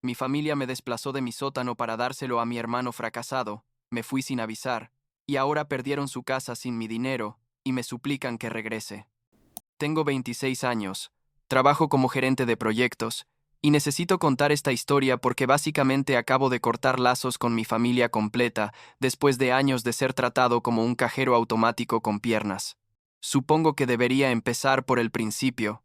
Mi familia me desplazó de mi sótano para dárselo a mi hermano fracasado, me fui sin avisar, y ahora perdieron su casa sin mi dinero, y me suplican que regrese. Tengo 26 años, trabajo como gerente de proyectos, y necesito contar esta historia porque básicamente acabo de cortar lazos con mi familia completa después de años de ser tratado como un cajero automático con piernas. Supongo que debería empezar por el principio.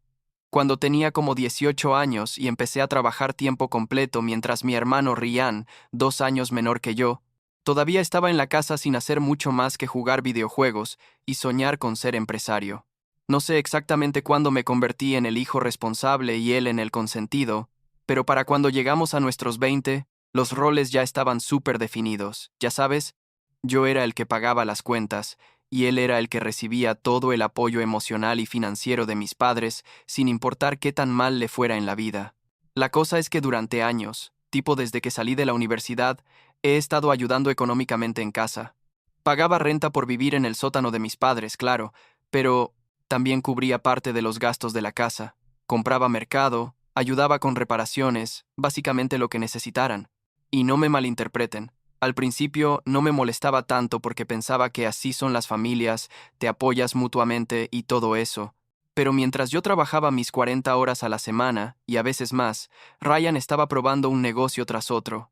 Cuando tenía como 18 años y empecé a trabajar tiempo completo mientras mi hermano Ryan, 2 años menor que yo, todavía estaba en la casa sin hacer mucho más que jugar videojuegos y soñar con ser empresario. No sé exactamente cuándo me convertí en el hijo responsable y él en el consentido, pero para cuando llegamos a nuestros 20, los roles ya estaban súper definidos. Ya sabes, yo era el que pagaba las cuentas, y él era el que recibía todo el apoyo emocional y financiero de mis padres, sin importar qué tan mal le fuera en la vida. La cosa es que durante años, tipo desde que salí de la universidad, he estado ayudando económicamente en casa. Pagaba renta por vivir en el sótano de mis padres, claro, pero también cubría parte de los gastos de la casa, compraba mercado, ayudaba con reparaciones, básicamente lo que necesitaran. Y no me malinterpreten, al principio no me molestaba tanto porque pensaba que así son las familias, te apoyas mutuamente y todo eso. Pero mientras yo trabajaba mis 40 horas a la semana, y a veces más, Ryan estaba probando un negocio tras otro.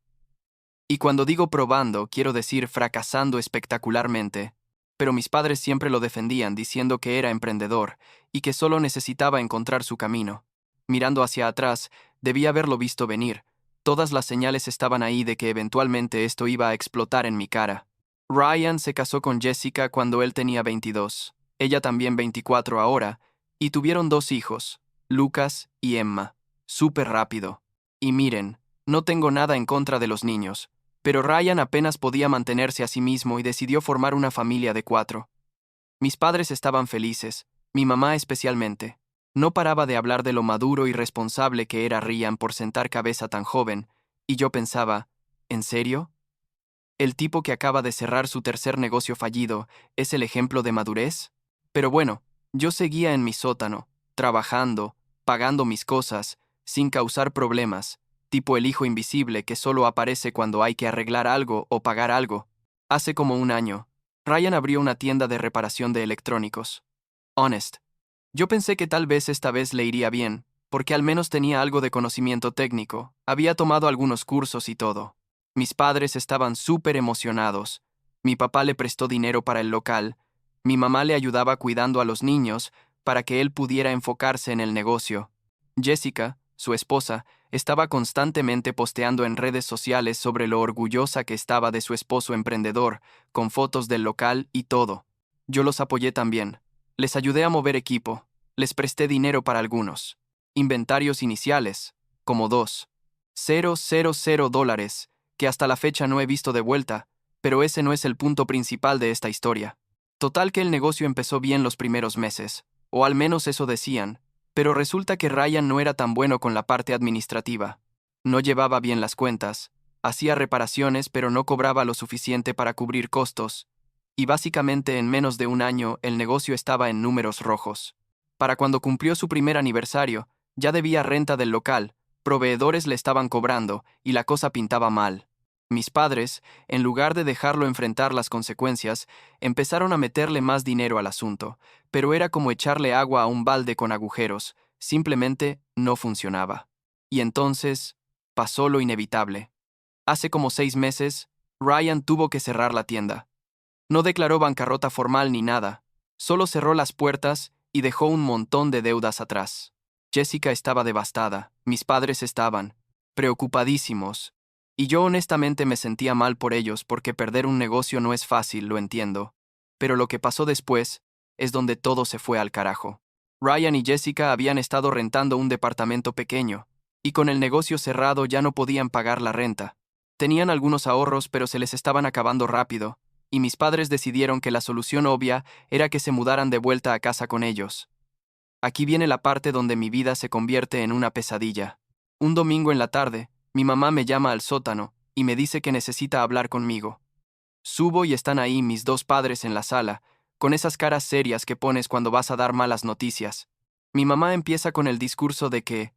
Y cuando digo probando, quiero decir fracasando espectacularmente. Pero mis padres siempre lo defendían diciendo que era emprendedor y que solo necesitaba encontrar su camino. Mirando hacia atrás, debía haberlo visto venir. Todas las señales estaban ahí de que eventualmente esto iba a explotar en mi cara. Ryan se casó con Jessica cuando él tenía 22, ella también 24 ahora, y tuvieron 2 hijos, Lucas y Emma. Súper rápido. Y miren, no tengo nada en contra de los niños, pero Ryan apenas podía mantenerse a sí mismo y decidió formar una familia de 4. Mis padres estaban felices, mi mamá especialmente. No paraba de hablar de lo maduro y responsable que era Ryan por sentar cabeza tan joven, y yo pensaba, ¿en serio? ¿El tipo que acaba de cerrar su tercer negocio fallido es el ejemplo de madurez? Pero bueno, yo seguía en mi sótano, trabajando, pagando mis cosas, sin causar problemas, tipo el hijo invisible que solo aparece cuando hay que arreglar algo o pagar algo. Hace como un año, Ryan abrió una tienda de reparación de electrónicos. Honest. Yo pensé que tal vez esta vez le iría bien, porque al menos tenía algo de conocimiento técnico, había tomado algunos cursos y todo. Mis padres estaban súper emocionados. Mi papá le prestó dinero para el local, mi mamá le ayudaba cuidando a los niños para que él pudiera enfocarse en el negocio. Jessica, su esposa, estaba constantemente posteando en redes sociales sobre lo orgullosa que estaba de su esposo emprendedor, con fotos del local y todo. Yo los apoyé también. Les ayudé a mover equipo, les presté dinero para algunos. Inventarios iniciales, como $2,000, que hasta la fecha no he visto de vuelta, pero ese no es el punto principal de esta historia. Total que el negocio empezó bien los primeros meses, o al menos eso decían, pero resulta que Ryan no era tan bueno con la parte administrativa. No llevaba bien las cuentas, hacía reparaciones pero no cobraba lo suficiente para cubrir costos, y básicamente en menos de un año el negocio estaba en números rojos. Para cuando cumplió su primer aniversario, ya debía renta del local, proveedores le estaban cobrando y la cosa pintaba mal. Mis padres, en lugar de dejarlo enfrentar las consecuencias, empezaron a meterle más dinero al asunto, pero era como echarle agua a un balde con agujeros, simplemente no funcionaba. Y entonces, pasó lo inevitable. Hace como 6 meses, Ryan tuvo que cerrar la tienda. No declaró bancarrota formal ni nada, solo cerró las puertas y dejó un montón de deudas atrás. Jessica estaba devastada, mis padres estaban preocupadísimos, y yo honestamente me sentía mal por ellos porque perder un negocio no es fácil, lo entiendo. Pero lo que pasó después es donde todo se fue al carajo. Ryan y Jessica habían estado rentando un departamento pequeño, y con el negocio cerrado ya no podían pagar la renta. Tenían algunos ahorros, pero se les estaban acabando rápido, y mis padres decidieron que la solución obvia era que se mudaran de vuelta a casa con ellos. Aquí viene la parte donde mi vida se convierte en una pesadilla. Un domingo en la tarde, mi mamá me llama al sótano y me dice que necesita hablar conmigo. Subo y están ahí mis 2 padres en la sala, con esas caras serias que pones cuando vas a dar malas noticias. Mi mamá empieza con el discurso de que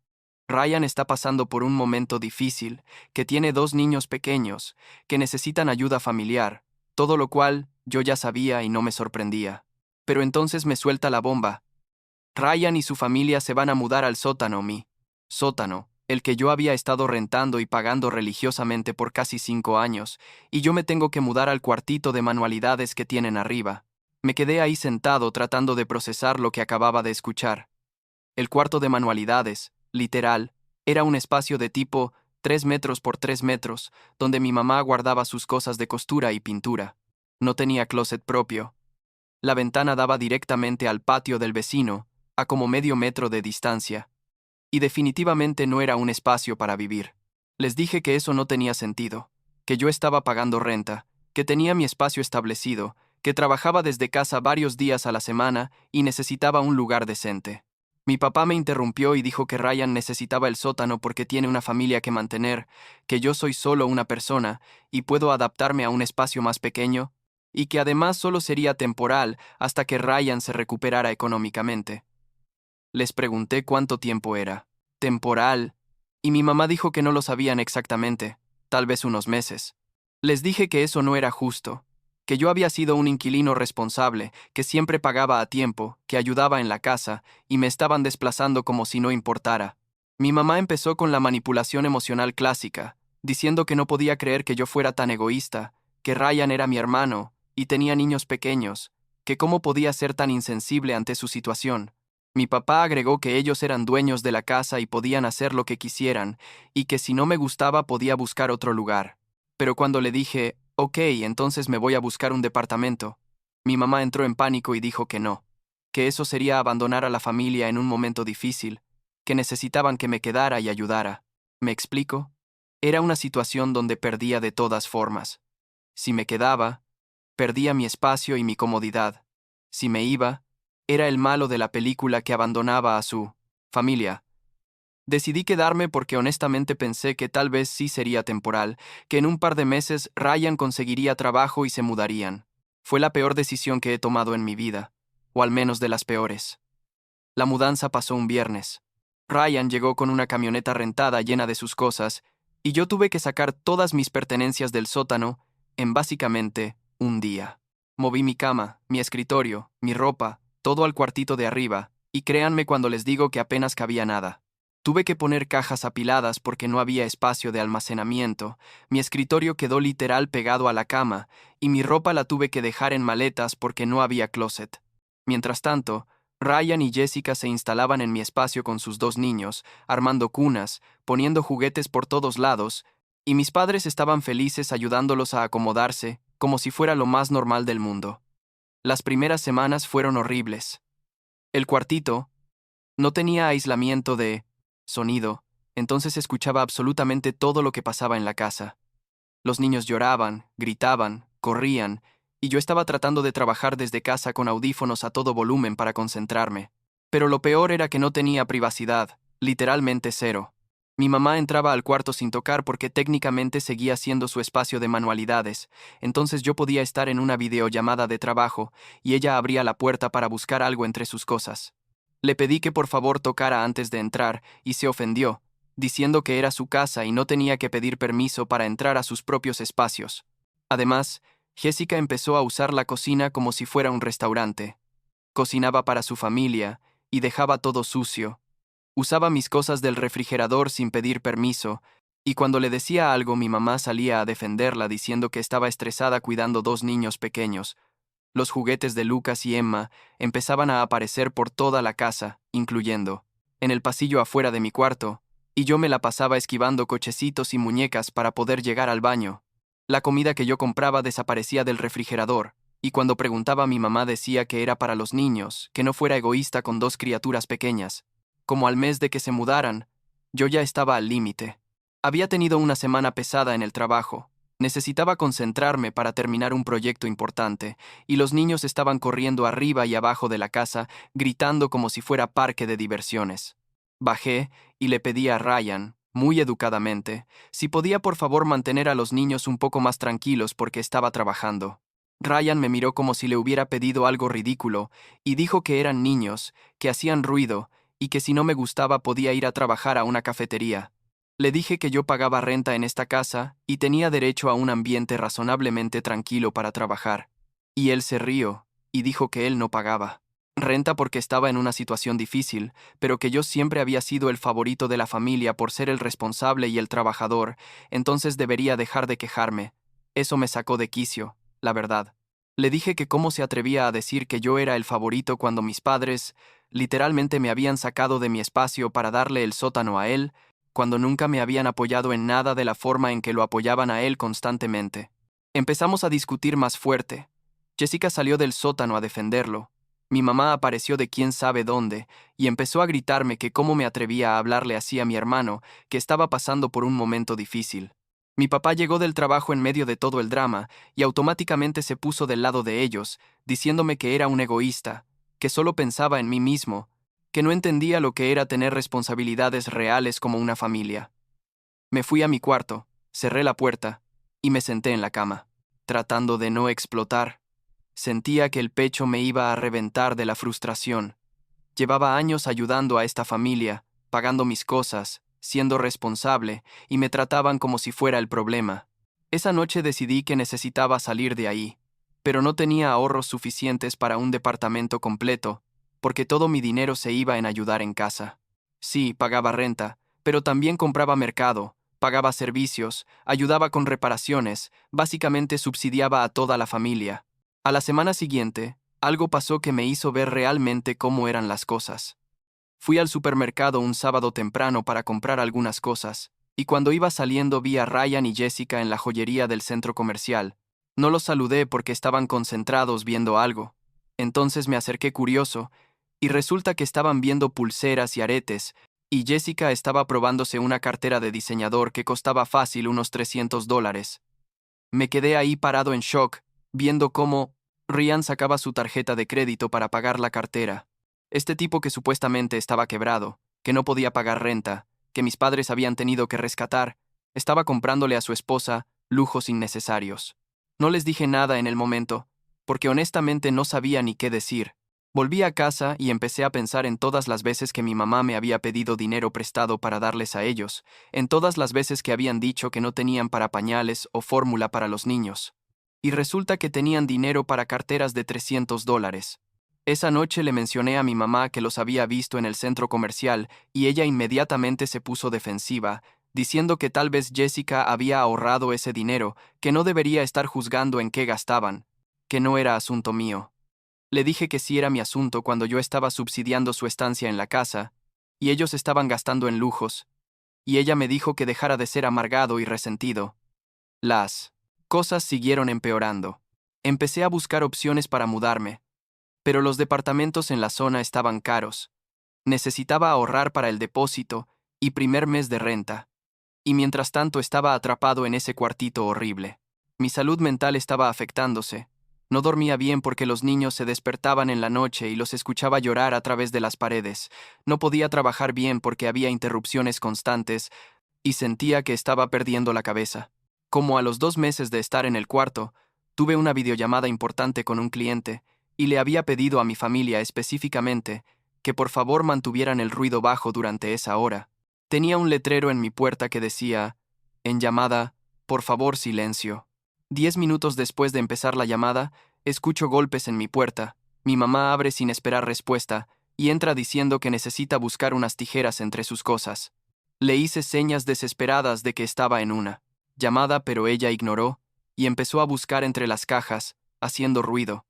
Ryan está pasando por un momento difícil, que tiene 2 niños pequeños, que necesitan ayuda familiar, todo lo cual yo ya sabía y no me sorprendía. Pero entonces me suelta la bomba. Ryan y su familia se van a mudar al sótano, mi sótano, el que yo había estado rentando y pagando religiosamente por casi 5 años, y yo me tengo que mudar al cuartito de manualidades que tienen arriba. Me quedé ahí sentado tratando de procesar lo que acababa de escuchar. El cuarto de manualidades, literal, era un espacio de tipo 3 metros por 3 metros, donde mi mamá guardaba sus cosas de costura y pintura. No tenía closet propio. La ventana daba directamente al patio del vecino, a como medio metro de distancia. Y definitivamente no era un espacio para vivir. Les dije que eso no tenía sentido, que yo estaba pagando renta, que tenía mi espacio establecido, que trabajaba desde casa varios días a la semana y necesitaba un lugar decente. Mi papá me interrumpió y dijo que Ryan necesitaba el sótano porque tiene una familia que mantener, que yo soy solo una persona y puedo adaptarme a un espacio más pequeño, y que además solo sería temporal hasta que Ryan se recuperara económicamente. Les pregunté cuánto tiempo era. Temporal. Y mi mamá dijo que no lo sabían exactamente, tal vez unos meses. Les dije que eso no era justo, que yo había sido un inquilino responsable, que siempre pagaba a tiempo, que ayudaba en la casa, y me estaban desplazando como si no importara. Mi mamá empezó con la manipulación emocional clásica, diciendo que no podía creer que yo fuera tan egoísta, que Ryan era mi hermano, y tenía niños pequeños, que cómo podía ser tan insensible ante su situación. Mi papá agregó que ellos eran dueños de la casa y podían hacer lo que quisieran, y que si no me gustaba podía buscar otro lugar. Pero cuando le dije, ok, entonces me voy a buscar un departamento, mi mamá entró en pánico y dijo que no, que eso sería abandonar a la familia en un momento difícil, que necesitaban que me quedara y ayudara. ¿Me explico? Era una situación donde perdía de todas formas. Si me quedaba, perdía mi espacio y mi comodidad. Si me iba, era el malo de la película que abandonaba a su familia. Decidí quedarme porque honestamente pensé que tal vez sí sería temporal, que en un par de meses Ryan conseguiría trabajo y se mudarían. Fue la peor decisión que he tomado en mi vida, o al menos de las peores. La mudanza pasó un viernes. Ryan llegó con una camioneta rentada llena de sus cosas, y yo tuve que sacar todas mis pertenencias del sótano en básicamente un día. Moví mi cama, mi escritorio, mi ropa, todo al cuartito de arriba, y créanme cuando les digo que apenas cabía nada. Tuve que poner cajas apiladas porque no había espacio de almacenamiento, mi escritorio quedó literal pegado a la cama, y mi ropa la tuve que dejar en maletas porque no había closet. Mientras tanto, Ryan y Jessica se instalaban en mi espacio con sus 2 niños, armando cunas, poniendo juguetes por todos lados, y mis padres estaban felices ayudándolos a acomodarse, como si fuera lo más normal del mundo. Las primeras semanas fueron horribles. El cuartito no tenía aislamiento de sonido, entonces escuchaba absolutamente todo lo que pasaba en la casa. Los niños lloraban, gritaban, corrían, y yo estaba tratando de trabajar desde casa con audífonos a todo volumen para concentrarme. Pero lo peor era que no tenía privacidad, literalmente cero. Mi mamá entraba al cuarto sin tocar porque técnicamente seguía siendo su espacio de manualidades, entonces yo podía estar en una videollamada de trabajo y ella abría la puerta para buscar algo entre sus cosas. Le pedí que por favor tocara antes de entrar y se ofendió, diciendo que era su casa y no tenía que pedir permiso para entrar a sus propios espacios. Además, Jessica empezó a usar la cocina como si fuera un restaurante. Cocinaba para su familia y dejaba todo sucio. Usaba mis cosas del refrigerador sin pedir permiso, y cuando le decía algo mi mamá salía a defenderla diciendo que estaba estresada cuidando 2 niños pequeños. Los juguetes de Lucas y Emma empezaban a aparecer por toda la casa, incluyendo en el pasillo afuera de mi cuarto, y yo me la pasaba esquivando cochecitos y muñecas para poder llegar al baño. La comida que yo compraba desaparecía del refrigerador, y cuando preguntaba a mi mamá decía que era para los niños, que no fuera egoísta con 2 criaturas pequeñas. Como al mes de que se mudaran, yo ya estaba al límite. Había tenido una semana pesada en el trabajo. Necesitaba concentrarme para terminar un proyecto importante, y los niños estaban corriendo arriba y abajo de la casa, gritando como si fuera parque de diversiones. Bajé y le pedí a Ryan, muy educadamente, si podía por favor mantener a los niños un poco más tranquilos porque estaba trabajando. Ryan me miró como si le hubiera pedido algo ridículo, y dijo que eran niños, que hacían ruido, y que si no me gustaba podía ir a trabajar a una cafetería. Le dije que yo pagaba renta en esta casa y tenía derecho a un ambiente razonablemente tranquilo para trabajar. Y él se rió y dijo que él no pagaba renta porque estaba en una situación difícil, pero que yo siempre había sido el favorito de la familia por ser el responsable y el trabajador, entonces debería dejar de quejarme. Eso me sacó de quicio, la verdad. Le dije que cómo se atrevía a decir que yo era el favorito cuando mis padres, literalmente me habían sacado de mi espacio para darle el sótano a él, cuando nunca me habían apoyado en nada de la forma en que lo apoyaban a él constantemente. Empezamos a discutir más fuerte. Jessica salió del sótano a defenderlo. Mi mamá apareció de quién sabe dónde y empezó a gritarme que cómo me atrevía a hablarle así a mi hermano, que estaba pasando por un momento difícil. Mi papá llegó del trabajo en medio de todo el drama y automáticamente se puso del lado de ellos, diciéndome que era un egoísta, que solo pensaba en mí mismo, que no entendía lo que era tener responsabilidades reales como una familia. Me fui a mi cuarto, cerré la puerta y me senté en la cama, tratando de no explotar. Sentía que el pecho me iba a reventar de la frustración. Llevaba años ayudando a esta familia, pagando mis cosas, siendo responsable, y me trataban como si fuera el problema. Esa noche decidí que necesitaba salir de ahí, pero no tenía ahorros suficientes para un departamento completo, porque todo mi dinero se iba en ayudar en casa. Sí, pagaba renta, pero también compraba mercado, pagaba servicios, ayudaba con reparaciones, básicamente subsidiaba a toda la familia. A la semana siguiente, algo pasó que me hizo ver realmente cómo eran las cosas. Fui al supermercado un sábado temprano para comprar algunas cosas, y cuando iba saliendo vi a Ryan y Jessica en la joyería del centro comercial. No los saludé porque estaban concentrados viendo algo. Entonces me acerqué curioso, y resulta que estaban viendo pulseras y aretes, y Jessica estaba probándose una cartera de diseñador que costaba fácil unos $300. Me quedé ahí parado en shock, viendo cómo Ryan sacaba su tarjeta de crédito para pagar la cartera. Este tipo que supuestamente estaba quebrado, que no podía pagar renta, que mis padres habían tenido que rescatar, estaba comprándole a su esposa lujos innecesarios. No les dije nada en el momento, porque honestamente no sabía ni qué decir. Volví a casa y empecé a pensar en todas las veces que mi mamá me había pedido dinero prestado para darles a ellos, en todas las veces que habían dicho que no tenían para pañales o fórmula para los niños. Y resulta que tenían dinero para carteras de $300. Esa noche le mencioné a mi mamá que los había visto en el centro comercial y ella inmediatamente se puso defensiva, diciendo que tal vez Jessica había ahorrado ese dinero, que no debería estar juzgando en qué gastaban, que no era asunto mío. Le dije que sí era mi asunto cuando yo estaba subsidiando su estancia en la casa, y ellos estaban gastando en lujos, y ella me dijo que dejara de ser amargado y resentido. Las cosas siguieron empeorando. Empecé a buscar opciones para mudarme, pero los departamentos en la zona estaban caros. Necesitaba ahorrar para el depósito y primer mes de renta, y mientras tanto estaba atrapado en ese cuartito horrible. Mi salud mental estaba afectándose. No dormía bien porque los niños se despertaban en la noche y los escuchaba llorar a través de las paredes. No podía trabajar bien porque había interrupciones constantes y sentía que estaba perdiendo la cabeza. Como a los 2 meses de estar en el cuarto, tuve una videollamada importante con un cliente y le había pedido a mi familia específicamente que por favor mantuvieran el ruido bajo durante esa hora. Tenía un letrero en mi puerta que decía, en llamada, por favor silencio. 10 minutos después de empezar la llamada, escucho golpes en mi puerta. Mi mamá abre sin esperar respuesta y entra diciendo que necesita buscar unas tijeras entre sus cosas. Le hice señas desesperadas de que estaba en una llamada, pero ella ignoró y empezó a buscar entre las cajas, haciendo ruido.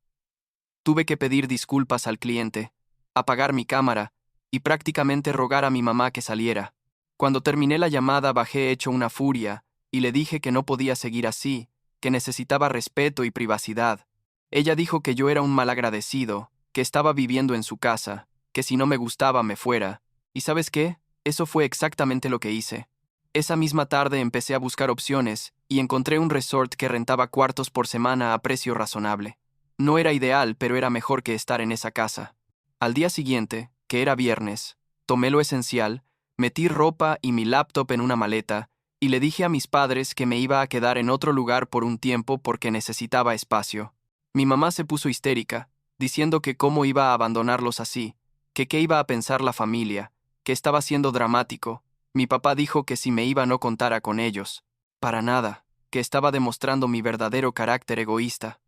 Tuve que pedir disculpas al cliente, apagar mi cámara y prácticamente rogar a mi mamá que saliera. Cuando terminé la llamada bajé hecho una furia y le dije que no podía seguir así, que necesitaba respeto y privacidad. Ella dijo que yo era un malagradecido, que estaba viviendo en su casa, que si no me gustaba me fuera. ¿Y sabes qué? Eso fue exactamente lo que hice. Esa misma tarde empecé a buscar opciones y encontré un resort que rentaba cuartos por semana a precio razonable. No era ideal, pero era mejor que estar en esa casa. Al día siguiente, que era viernes, tomé lo esencial, metí ropa y mi laptop en una maleta y le dije a mis padres que me iba a quedar en otro lugar por un tiempo porque necesitaba espacio. Mi mamá se puso histérica, diciendo que cómo iba a abandonarlos así, que qué iba a pensar la familia, que estaba siendo dramático. Mi papá dijo que si me iba no contara con ellos. Para nada, que estaba demostrando mi verdadero carácter egoísta.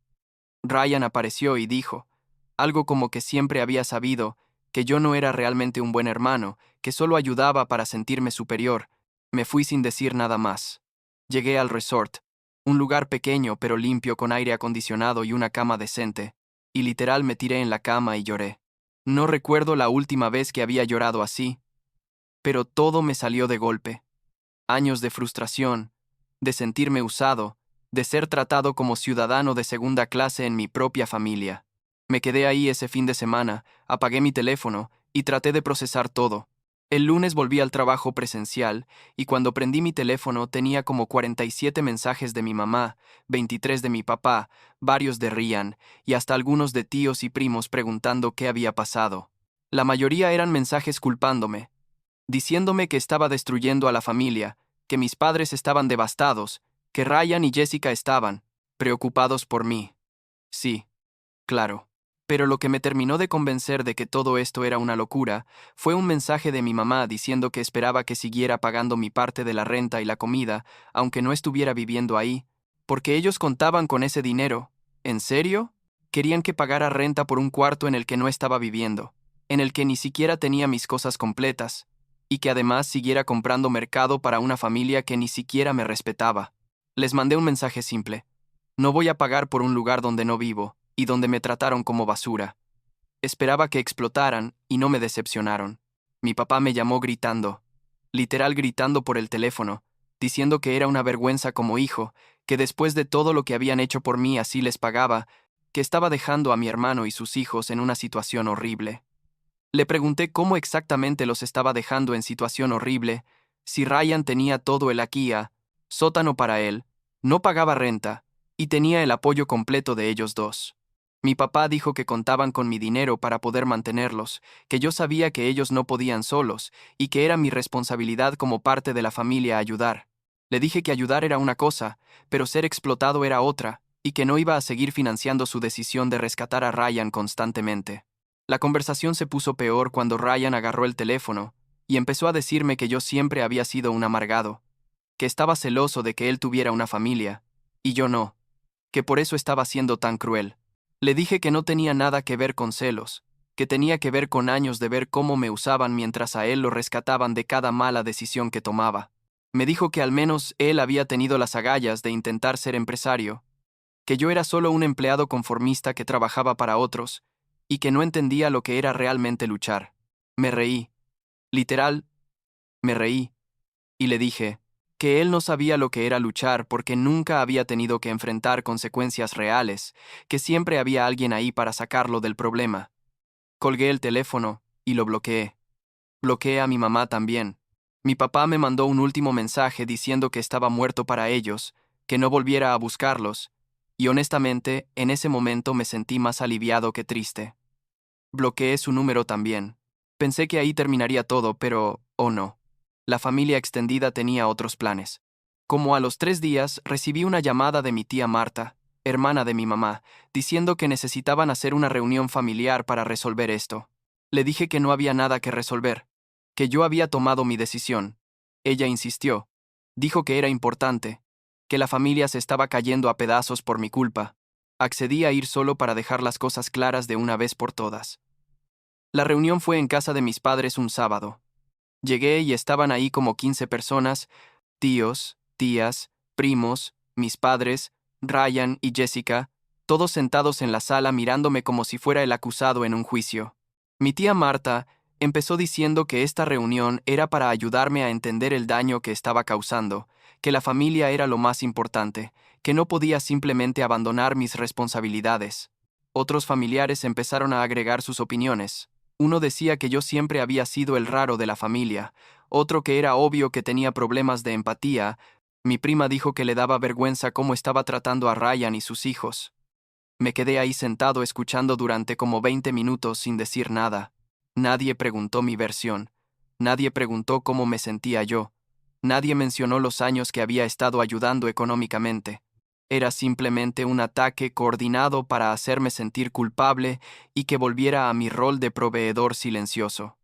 Ryan apareció y dijo, algo como que siempre había sabido, que yo no era realmente un buen hermano, que solo ayudaba para sentirme superior. Me fui sin decir nada más. Llegué al resort, un lugar pequeño pero limpio con aire acondicionado y una cama decente, y literal me tiré en la cama y lloré. No recuerdo la última vez que había llorado así, pero todo me salió de golpe. Años de frustración, de sentirme usado, de ser tratado como ciudadano de segunda clase en mi propia familia. Me quedé ahí ese fin de semana, apagué mi teléfono y traté de procesar todo. El lunes volví al trabajo presencial y cuando prendí mi teléfono tenía como 47 mensajes de mi mamá, 23 de mi papá, varios de Ryan y hasta algunos de tíos y primos preguntando qué había pasado. La mayoría eran mensajes culpándome, diciéndome que estaba destruyendo a la familia, que mis padres estaban devastados, que Ryan y Jessica estaban preocupados por mí. Sí, claro. Pero lo que me terminó de convencer de que todo esto era una locura fue un mensaje de mi mamá diciendo que esperaba que siguiera pagando mi parte de la renta y la comida, aunque no estuviera viviendo ahí, porque ellos contaban con ese dinero. ¿En serio? Querían que pagara renta por un cuarto en el que no estaba viviendo, en el que ni siquiera tenía mis cosas completas, y que además siguiera comprando mercado para una familia que ni siquiera me respetaba. Les mandé un mensaje simple. No voy a pagar por un lugar donde no vivo y donde me trataron como basura. Esperaba que explotaran y no me decepcionaron. Mi papá me llamó gritando, literal gritando por el teléfono, diciendo que era una vergüenza como hijo, que después de todo lo que habían hecho por mí así les pagaba, que estaba dejando a mi hermano y sus hijos en una situación horrible. Le pregunté cómo exactamente los estaba dejando en situación horrible, si Ryan tenía todo el Kia, sótano para él, no pagaba renta, y tenía el apoyo completo de ellos dos. Mi papá dijo que contaban con mi dinero para poder mantenerlos, que yo sabía que ellos no podían solos, y que era mi responsabilidad como parte de la familia ayudar. Le dije que ayudar era una cosa, pero ser explotado era otra, y que no iba a seguir financiando su decisión de rescatar a Ryan constantemente. La conversación se puso peor cuando Ryan agarró el teléfono y empezó a decirme que yo siempre había sido un amargado, que estaba celoso de que él tuviera una familia, y yo no, que por eso estaba siendo tan cruel. Le dije que no tenía nada que ver con celos, que tenía que ver con años de ver cómo me usaban mientras a él lo rescataban de cada mala decisión que tomaba. Me dijo que al menos él había tenido las agallas de intentar ser empresario, que yo era solo un empleado conformista que trabajaba para otros, y que no entendía lo que era realmente luchar. Me reí. Literal, me reí. Y le dije que él no sabía lo que era luchar porque nunca había tenido que enfrentar consecuencias reales, que siempre había alguien ahí para sacarlo del problema. Colgué el teléfono y lo bloqueé. Bloqueé a mi mamá también. Mi papá me mandó un último mensaje diciendo que estaba muerto para ellos, que no volviera a buscarlos, y honestamente, en ese momento me sentí más aliviado que triste. Bloqueé su número también. Pensé que ahí terminaría todo, pero, oh no. La familia extendida tenía otros planes. Como a los 3 días, recibí una llamada de mi tía Marta, hermana de mi mamá, diciendo que necesitaban hacer una reunión familiar para resolver esto. Le dije que no había nada que resolver, que yo había tomado mi decisión. Ella insistió. Dijo que era importante, que la familia se estaba cayendo a pedazos por mi culpa. Accedí a ir solo para dejar las cosas claras de una vez por todas. La reunión fue en casa de mis padres un sábado. Llegué y estaban ahí como 15 personas, tíos, tías, primos, mis padres, Ryan y Jessica, todos sentados en la sala mirándome como si fuera el acusado en un juicio. Mi tía Marta empezó diciendo que esta reunión era para ayudarme a entender el daño que estaba causando, que la familia era lo más importante, que no podía simplemente abandonar mis responsabilidades. Otros familiares empezaron a agregar sus opiniones. Uno decía que yo siempre había sido el raro de la familia, otro que era obvio que tenía problemas de empatía. Mi prima dijo que le daba vergüenza cómo estaba tratando a Ryan y sus hijos. Me quedé ahí sentado escuchando durante como 20 minutos sin decir nada. Nadie preguntó mi versión. Nadie preguntó cómo me sentía yo. Nadie mencionó los años que había estado ayudando económicamente. Era simplemente un ataque coordinado para hacerme sentir culpable y que volviera a mi rol de proveedor silencioso.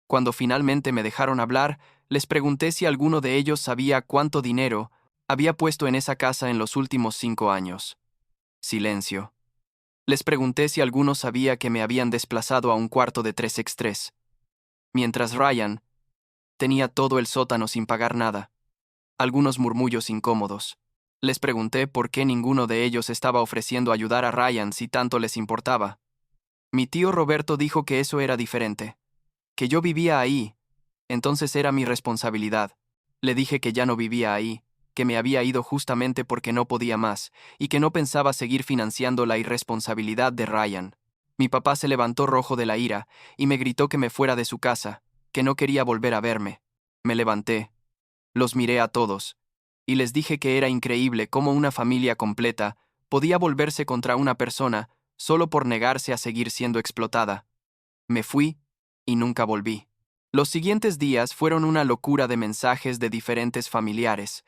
Cuando finalmente me dejaron hablar, les pregunté si alguno de ellos sabía cuánto dinero había puesto en esa casa en los últimos 5 años. Silencio. Les pregunté si alguno sabía que me habían desplazado a un cuarto de 3x3, mientras Ryan tenía todo el sótano sin pagar nada. Algunos murmullos incómodos. Les pregunté por qué ninguno de ellos estaba ofreciendo ayudar a Ryan si tanto les importaba. Mi tío Roberto dijo que eso era diferente, que yo vivía ahí, entonces era mi responsabilidad. Le dije que ya no vivía ahí, que me había ido justamente porque no podía más, y que no pensaba seguir financiando la irresponsabilidad de Ryan. Mi papá se levantó rojo de la ira, y me gritó que me fuera de su casa, que no quería volver a verme. Me levanté. Los miré a todos, y les dije que era increíble cómo una familia completa podía volverse contra una persona solo por negarse a seguir siendo explotada. Me fui, y nunca volví. Los siguientes días fueron una locura de mensajes de diferentes familiares,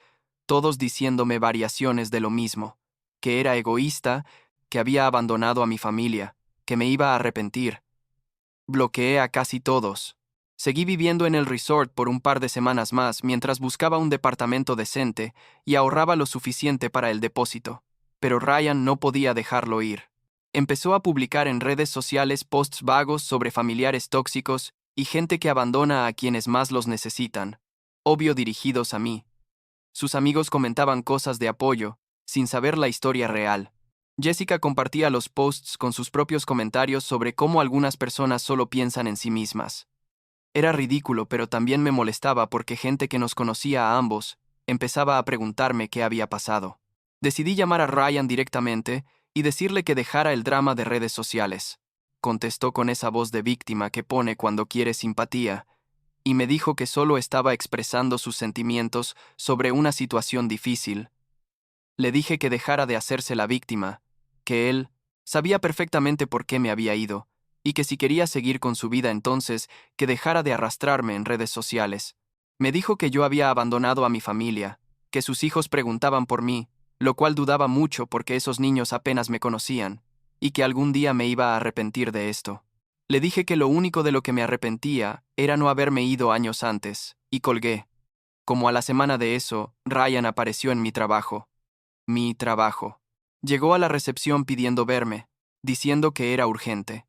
todos diciéndome variaciones de lo mismo, que era egoísta, que había abandonado a mi familia, que me iba a arrepentir. Bloqueé a casi todos. Seguí viviendo en el resort por un par de semanas más mientras buscaba un departamento decente y ahorraba lo suficiente para el depósito. Pero Ryan no podía dejarlo ir. Empezó a publicar en redes sociales posts vagos sobre familiares tóxicos y gente que abandona a quienes más los necesitan, obvio dirigidos a mí. Sus amigos comentaban cosas de apoyo, sin saber la historia real. Jessica compartía los posts con sus propios comentarios sobre cómo algunas personas solo piensan en sí mismas. Era ridículo, pero también me molestaba porque gente que nos conocía a ambos empezaba a preguntarme qué había pasado. Decidí llamar a Ryan directamente y decirle que dejara el drama de redes sociales. Contestó con esa voz de víctima que pone cuando quiere simpatía, y me dijo que solo estaba expresando sus sentimientos sobre una situación difícil. Le dije que dejara de hacerse la víctima, que él sabía perfectamente por qué me había ido, y que si quería seguir con su vida entonces, que dejara de arrastrarme en redes sociales. Me dijo que yo había abandonado a mi familia, que sus hijos preguntaban por mí, lo cual dudaba mucho porque esos niños apenas me conocían, y que algún día me iba a arrepentir de esto. Le dije que lo único de lo que me arrepentía era no haberme ido años antes, y colgué. Como a la semana de eso, Ryan apareció en mi trabajo. Mi trabajo. Llegó a la recepción pidiendo verme, diciendo que era urgente.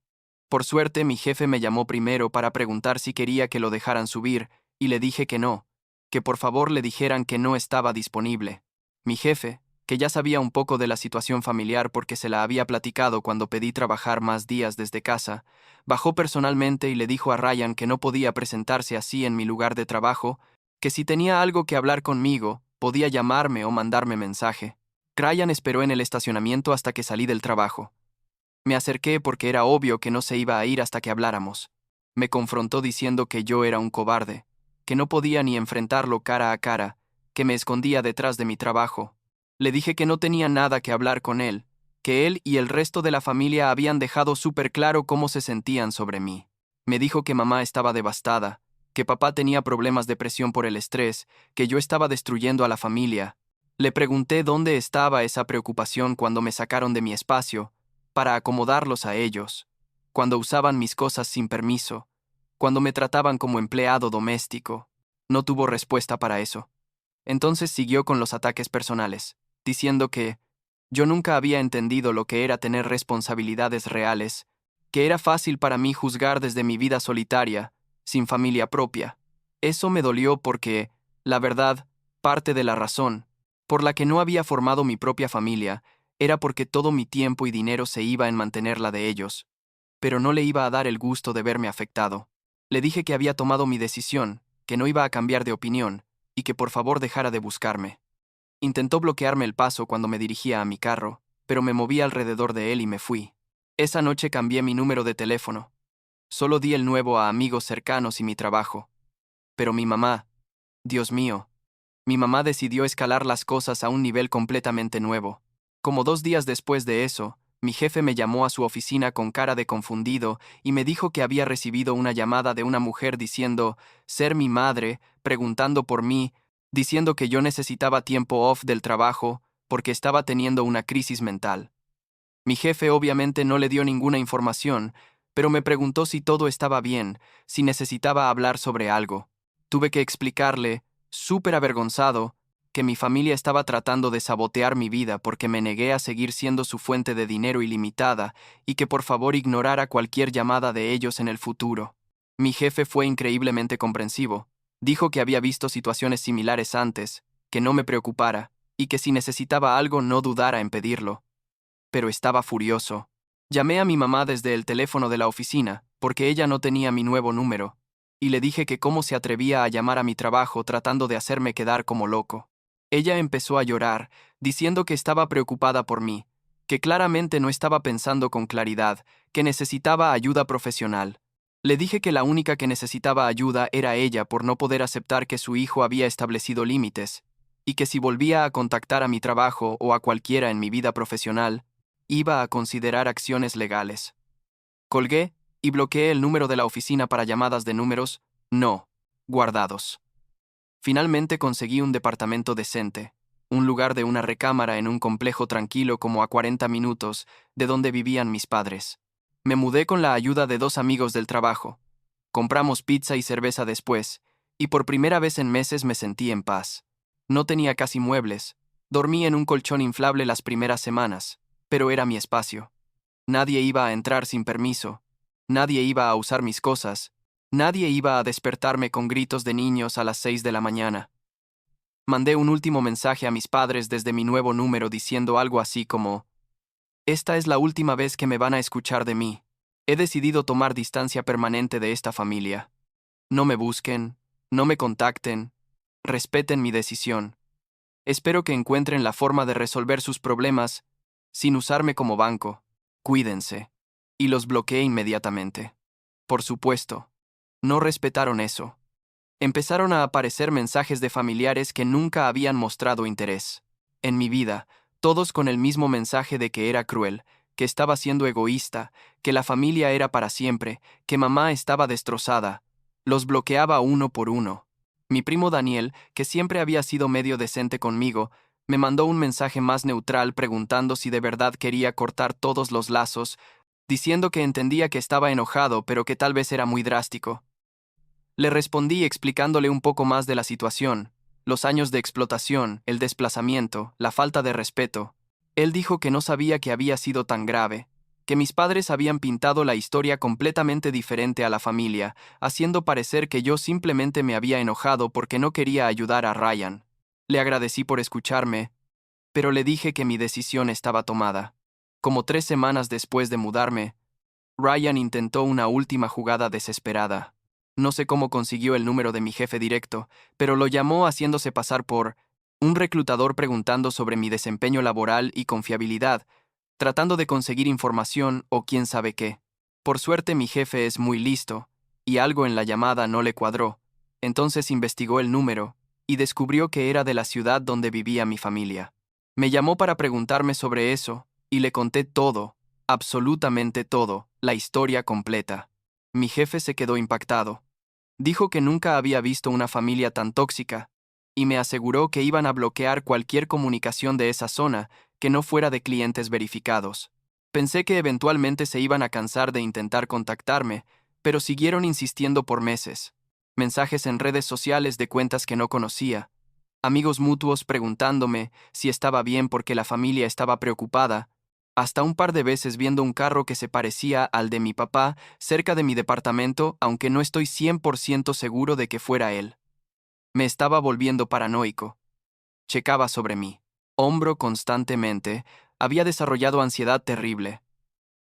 Por suerte, mi jefe me llamó primero para preguntar si quería que lo dejaran subir, y le dije que no, que por favor le dijeran que no estaba disponible. Mi jefe, que ya sabía un poco de la situación familiar porque se la había platicado cuando pedí trabajar más días desde casa, bajó personalmente y le dijo a Ryan que no podía presentarse así en mi lugar de trabajo, que si tenía algo que hablar conmigo, podía llamarme o mandarme mensaje. Ryan esperó en el estacionamiento hasta que salí del trabajo. Me acerqué porque era obvio que no se iba a ir hasta que habláramos. Me confrontó diciendo que yo era un cobarde, que no podía ni enfrentarlo cara a cara, que me escondía detrás de mi trabajo. Le dije que no tenía nada que hablar con él, que él y el resto de la familia habían dejado súper claro cómo se sentían sobre mí. Me dijo que mamá estaba devastada, que papá tenía problemas de presión por el estrés, que yo estaba destruyendo a la familia. Le pregunté dónde estaba esa preocupación cuando me sacaron de mi espacio, para acomodarlos a ellos, cuando usaban mis cosas sin permiso, cuando me trataban como empleado doméstico. No tuvo respuesta para eso. Entonces siguió con los ataques personales, diciendo que yo nunca había entendido lo que era tener responsabilidades reales, que era fácil para mí juzgar desde mi vida solitaria, sin familia propia. Eso me dolió porque, la verdad, parte de la razón por la que no había formado mi propia familia era porque todo mi tiempo y dinero se iba en mantenerla de ellos, pero no le iba a dar el gusto de verme afectado. Le dije que había tomado mi decisión, que no iba a cambiar de opinión, y que por favor dejara de buscarme. Intentó bloquearme el paso cuando me dirigía a mi carro, pero me moví alrededor de él y me fui. Esa noche cambié mi número de teléfono. Solo di el nuevo a amigos cercanos y mi trabajo. Pero mi mamá, Dios mío, mi mamá decidió escalar las cosas a un nivel completamente nuevo. Como 2 días después de eso, mi jefe me llamó a su oficina con cara de confundido y me dijo que había recibido una llamada de una mujer diciendo ser mi madre, preguntando por mí, diciendo que yo necesitaba tiempo off del trabajo, porque estaba teniendo una crisis mental. Mi jefe obviamente no le dio ninguna información, pero me preguntó si todo estaba bien, si necesitaba hablar sobre algo. Tuve que explicarle, súper avergonzado, que mi familia estaba tratando de sabotear mi vida porque me negué a seguir siendo su fuente de dinero ilimitada y que por favor ignorara cualquier llamada de ellos en el futuro. Mi jefe fue increíblemente comprensivo. Dijo que había visto situaciones similares antes, que no me preocupara, y que si necesitaba algo no dudara en pedirlo. Pero estaba furioso. Llamé a mi mamá desde el teléfono de la oficina, porque ella no tenía mi nuevo número, y le dije que cómo se atrevía a llamar a mi trabajo tratando de hacerme quedar como loco. Ella empezó a llorar, diciendo que estaba preocupada por mí, que claramente no estaba pensando con claridad, que necesitaba ayuda profesional. Le dije que la única que necesitaba ayuda era ella por no poder aceptar que su hijo había establecido límites, y que si volvía a contactar a mi trabajo o a cualquiera en mi vida profesional, iba a considerar acciones legales. Colgué y bloqueé el número de la oficina para llamadas de números no guardados. Finalmente conseguí un departamento decente, un lugar de una recámara en un complejo tranquilo como a 40 minutos de donde vivían mis padres. Me mudé con la ayuda de 2 amigos del trabajo. Compramos pizza y cerveza después, y por primera vez en meses me sentí en paz. No tenía casi muebles. Dormí en un colchón inflable las primeras semanas, pero era mi espacio. Nadie iba a entrar sin permiso. Nadie iba a usar mis cosas. Nadie iba a despertarme con gritos de niños a las 6 de la mañana. Mandé un último mensaje a mis padres desde mi nuevo número diciendo algo así como: esta es la última vez que me van a escuchar de mí. He decidido tomar distancia permanente de esta familia. No me busquen, no me contacten, respeten mi decisión. Espero que encuentren la forma de resolver sus problemas sin usarme como banco. Cuídense. Y los bloqueé inmediatamente. Por supuesto, no respetaron eso. Empezaron a aparecer mensajes de familiares que nunca habían mostrado interés en mi vida, todos con el mismo mensaje de que era cruel, que estaba siendo egoísta, que la familia era para siempre, que mamá estaba destrozada. Los bloqueaba uno por uno. Mi primo Daniel, que siempre había sido medio decente conmigo, me mandó un mensaje más neutral preguntando si de verdad quería cortar todos los lazos, diciendo que entendía que estaba enojado pero que tal vez era muy drástico. Le respondí explicándole un poco más de la situación, los años de explotación, el desplazamiento, la falta de respeto. Él dijo que no sabía que había sido tan grave, que mis padres habían pintado la historia completamente diferente a la familia, haciendo parecer que yo simplemente me había enojado porque no quería ayudar a Ryan. Le agradecí por escucharme, pero le dije que mi decisión estaba tomada. Como 3 semanas después de mudarme, Ryan intentó una última jugada desesperada. No sé cómo consiguió el número de mi jefe directo, pero lo llamó haciéndose pasar por un reclutador preguntando sobre mi desempeño laboral y confiabilidad, tratando de conseguir información o quién sabe qué. Por suerte mi jefe es muy listo, y algo en la llamada no le cuadró. Entonces investigó el número y descubrió que era de la ciudad donde vivía mi familia. Me llamó para preguntarme sobre eso, y le conté todo, absolutamente todo, la historia completa. Mi jefe se quedó impactado. Dijo que nunca había visto una familia tan tóxica, y me aseguró que iban a bloquear cualquier comunicación de esa zona que no fuera de clientes verificados. Pensé que eventualmente se iban a cansar de intentar contactarme, pero siguieron insistiendo por meses. Mensajes en redes sociales de cuentas que no conocía, amigos mutuos preguntándome si estaba bien porque la familia estaba preocupada, hasta un par de veces viendo un carro que se parecía al de mi papá cerca de mi departamento, aunque no estoy 100% seguro de que fuera él. Me estaba volviendo paranoico. Checaba sobre mí. Hombro constantemente. Había desarrollado ansiedad terrible.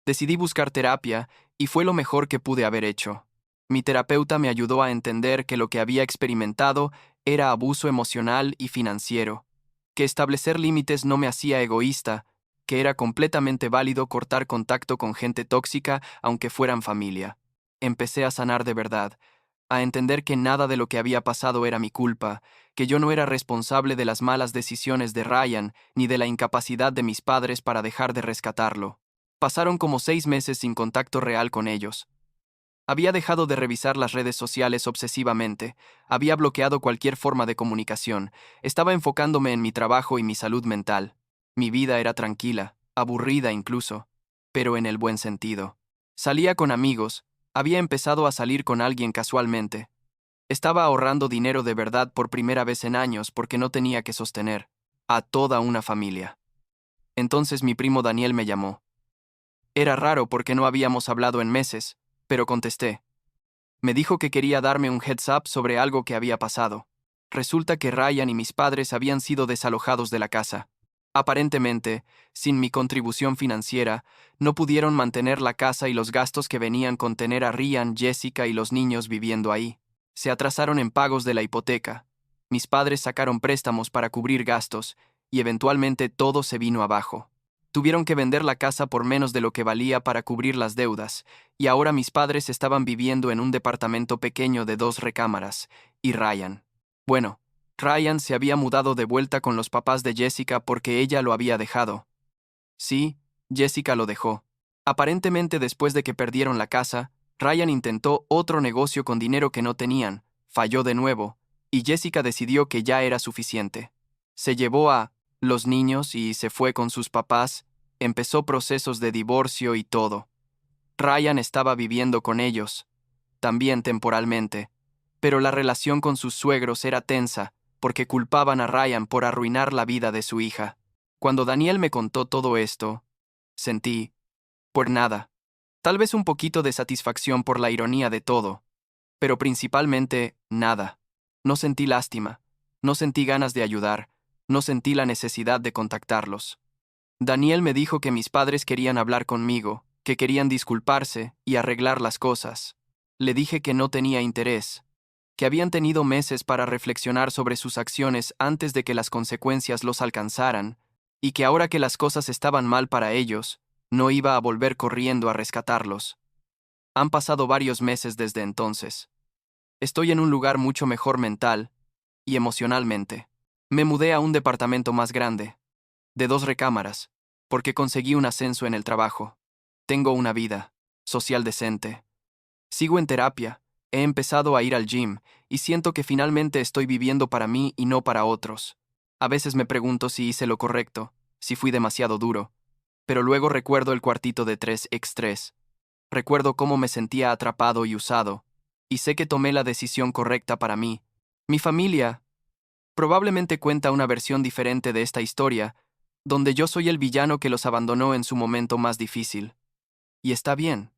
Decidí buscar terapia y fue lo mejor que pude haber hecho. Mi terapeuta me ayudó a entender que lo que había experimentado era abuso emocional y financiero, que establecer límites no me hacía egoísta, que era completamente válido cortar contacto con gente tóxica aunque fueran familia. Empecé a sanar de verdad, a entender que nada de lo que había pasado era mi culpa, que yo no era responsable de las malas decisiones de Ryan ni de la incapacidad de mis padres para dejar de rescatarlo. Pasaron como 6 meses sin contacto real con ellos. Había dejado de revisar las redes sociales obsesivamente, había bloqueado cualquier forma de comunicación, estaba enfocándome en mi trabajo y mi salud mental. Mi vida era tranquila, aburrida incluso, pero en el buen sentido. Salía con amigos, había empezado a salir con alguien casualmente. Estaba ahorrando dinero de verdad por primera vez en años porque no tenía que sostener a toda una familia. Entonces mi primo Daniel me llamó. Era raro porque no habíamos hablado en meses, pero contesté. Me dijo que quería darme un heads up sobre algo que había pasado. Resulta que Ryan y mis padres habían sido desalojados de la casa. Aparentemente, sin mi contribución financiera, no pudieron mantener la casa y los gastos que venían con tener a Ryan, Jessica y los niños viviendo ahí. Se atrasaron en pagos de la hipoteca. Mis padres sacaron préstamos para cubrir gastos, y eventualmente todo se vino abajo. Tuvieron que vender la casa por menos de lo que valía para cubrir las deudas, y ahora mis padres estaban viviendo en un departamento pequeño de 2 recámaras, y Ryan se había mudado de vuelta con los papás de Jessica porque ella lo había dejado. Sí, Jessica lo dejó. Aparentemente después de que perdieron la casa, Ryan intentó otro negocio con dinero que no tenían, falló de nuevo, y Jessica decidió que ya era suficiente. Se llevó a los niños y se fue con sus papás, empezó procesos de divorcio y todo. Ryan estaba viviendo con ellos, también temporalmente, pero la relación con sus suegros era tensa, porque culpaban a Ryan por arruinar la vida de su hija. Cuando Daniel me contó todo esto, sentí, por nada, tal vez un poquito de satisfacción por la ironía de todo, pero principalmente nada. No sentí lástima, no sentí ganas de ayudar, no sentí la necesidad de contactarlos. Daniel me dijo que mis padres querían hablar conmigo, que querían disculparse y arreglar las cosas. Le dije que no tenía interés, que habían tenido meses para reflexionar sobre sus acciones antes de que las consecuencias los alcanzaran, y que ahora que las cosas estaban mal para ellos, no iba a volver corriendo a rescatarlos. Han pasado varios meses desde entonces. Estoy en un lugar mucho mejor mental y emocionalmente. Me mudé a un departamento más grande, de 2 recámaras, porque conseguí un ascenso en el trabajo. Tengo una vida social decente. Sigo en terapia, he empezado a ir al gym y siento que finalmente estoy viviendo para mí y no para otros. A veces me pregunto si hice lo correcto, si fui demasiado duro, pero luego recuerdo el cuartito de 3x3. Recuerdo cómo me sentía atrapado y usado, y sé que tomé la decisión correcta para mí. Mi familia probablemente cuenta una versión diferente de esta historia, donde yo soy el villano que los abandonó en su momento más difícil. Y está bien.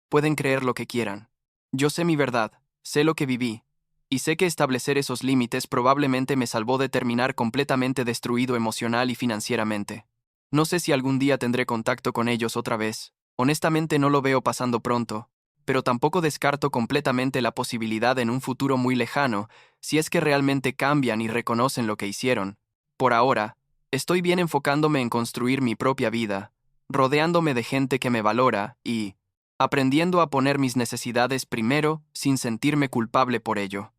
Pueden creer lo que quieran. Yo sé mi verdad, sé lo que viví, y sé que establecer esos límites probablemente me salvó de terminar completamente destruido emocional y financieramente. No sé si algún día tendré contacto con ellos otra vez. Honestamente no lo veo pasando pronto, pero tampoco descarto completamente la posibilidad en un futuro muy lejano, si es que realmente cambian y reconocen lo que hicieron. Por ahora, estoy bien enfocándome en construir mi propia vida, rodeándome de gente que me valora y aprendiendo a poner mis necesidades primero sin sentirme culpable por ello.